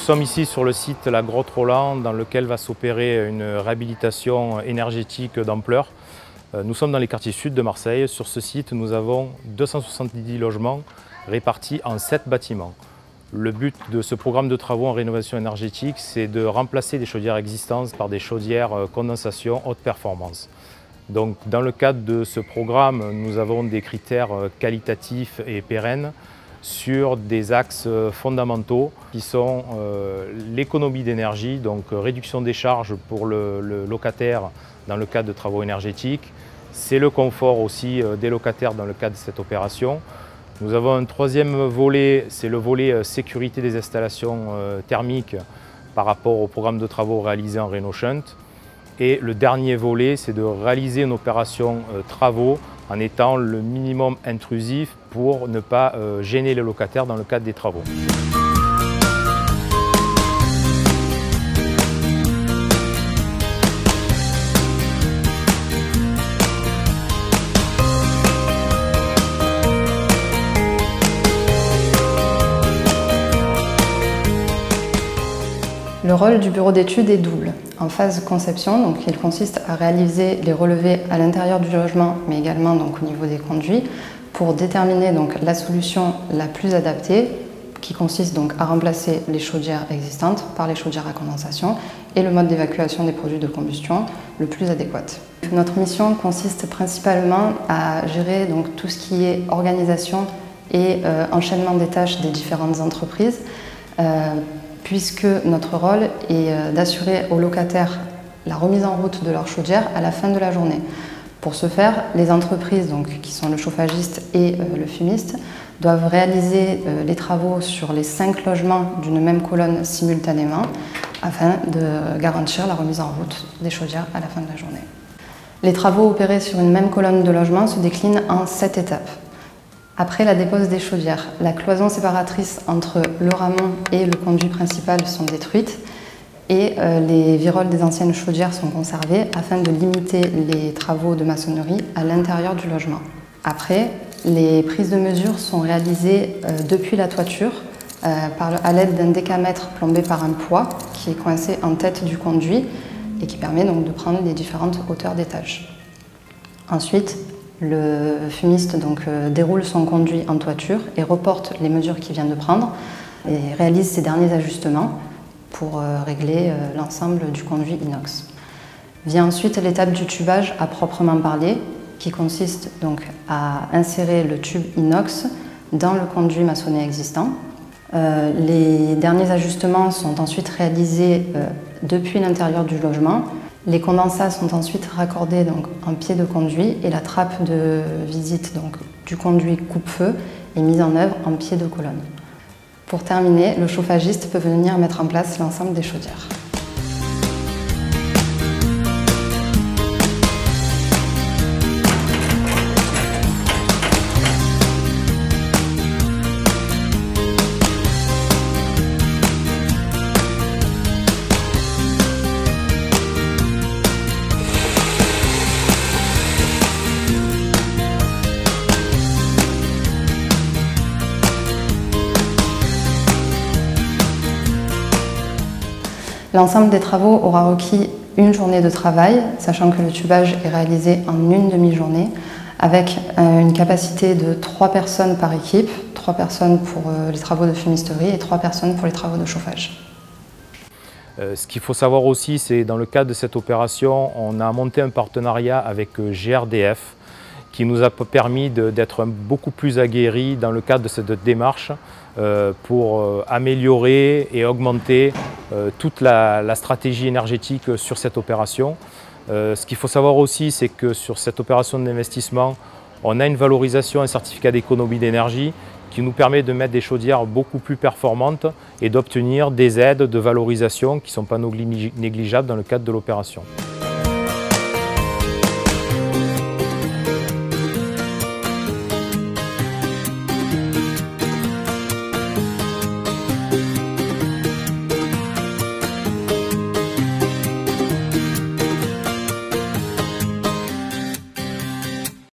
sommes ici sur le site La Grotte Roland dans lequel va s'opérer une réhabilitation énergétique d'ampleur. Nous sommes dans les quartiers sud de Marseille. Sur ce site, nous avons 270 logements répartis en 7 bâtiments. Le but de ce programme de travaux en rénovation énergétique, c'est de remplacer des chaudières existantes par des chaudières condensation haute performance. Donc, dans le cadre de ce programme, nous avons des critères qualitatifs et pérennes sur des axes fondamentaux qui sont l'économie d'énergie, donc réduction des charges pour le locataire dans le cadre de travaux énergétiques. C'est le confort aussi des locataires dans le cadre de cette opération. Nous avons un troisième volet, c'est le volet sécurité des installations thermiques par rapport au programme de travaux réalisé en RénoShunt. Et le dernier volet, c'est de réaliser une opération travaux en étant le minimum intrusif pour ne pas gêner les locataires dans le cadre des travaux. Le rôle du bureau d'études est double. En phase conception, donc, il consiste à réaliser les relevés à l'intérieur du logement, mais également donc, au niveau des conduits, pour déterminer donc, la solution la plus adaptée, qui consiste donc, à remplacer les chaudières existantes par les chaudières à condensation et le mode d'évacuation des produits de combustion le plus adéquat. Notre mission consiste principalement à gérer donc, tout ce qui est organisation et enchaînement des tâches des différentes entreprises, puisque notre rôle est d'assurer aux locataires la remise en route de leur chaudière à la fin de la journée. Pour ce faire, les entreprises, donc, qui sont le chauffagiste et le fumiste, doivent réaliser les travaux sur les 5 logements d'une même colonne simultanément afin de garantir la remise en route des chaudières à la fin de la journée. Les travaux opérés sur une même colonne de logement se déclinent en 7 étapes. Après la dépose des chaudières, la cloison séparatrice entre le rameau et le conduit principal sont détruites et les viroles des anciennes chaudières sont conservées afin de limiter les travaux de maçonnerie à l'intérieur du logement. Après, les prises de mesure sont réalisées depuis la toiture à l'aide d'un décamètre plombé par un poids qui est coincé en tête du conduit et qui permet donc de prendre les différentes hauteurs d'étage. Ensuite, le fumiste déroule son conduit en toiture et reporte les mesures qu'il vient de prendre et réalise ses derniers ajustements pour régler l'ensemble du conduit inox. Vient ensuite l'étape du tubage à proprement parler, qui consiste donc à insérer le tube inox dans le conduit maçonné existant. Les derniers ajustements sont ensuite réalisés depuis l'intérieur du logement. Les condensats sont ensuite raccordés donc, en pied de conduit et la trappe de visite donc, du conduit coupe-feu est mise en œuvre en pied de colonne. Pour terminer, le chauffagiste peut venir mettre en place l'ensemble des chaudières. L'ensemble des travaux aura requis une journée de travail, sachant que le tubage est réalisé en une demi-journée, avec une capacité de 3 personnes par équipe, 3 personnes pour les travaux de fumisterie et 3 personnes pour les travaux de chauffage. Ce qu'il faut savoir aussi, c'est dans le cadre de cette opération, on a monté un partenariat avec GRDF qui nous a permis d'être beaucoup plus aguerris dans le cadre de cette démarche pour améliorer et augmenter toute la stratégie énergétique sur cette opération. Ce qu'il faut savoir aussi, c'est que sur cette opération d'investissement, on a une valorisation, un certificat d'économie d'énergie qui nous permet de mettre des chaudières beaucoup plus performantes et d'obtenir des aides de valorisation qui ne sont pas négligeables dans le cadre de l'opération.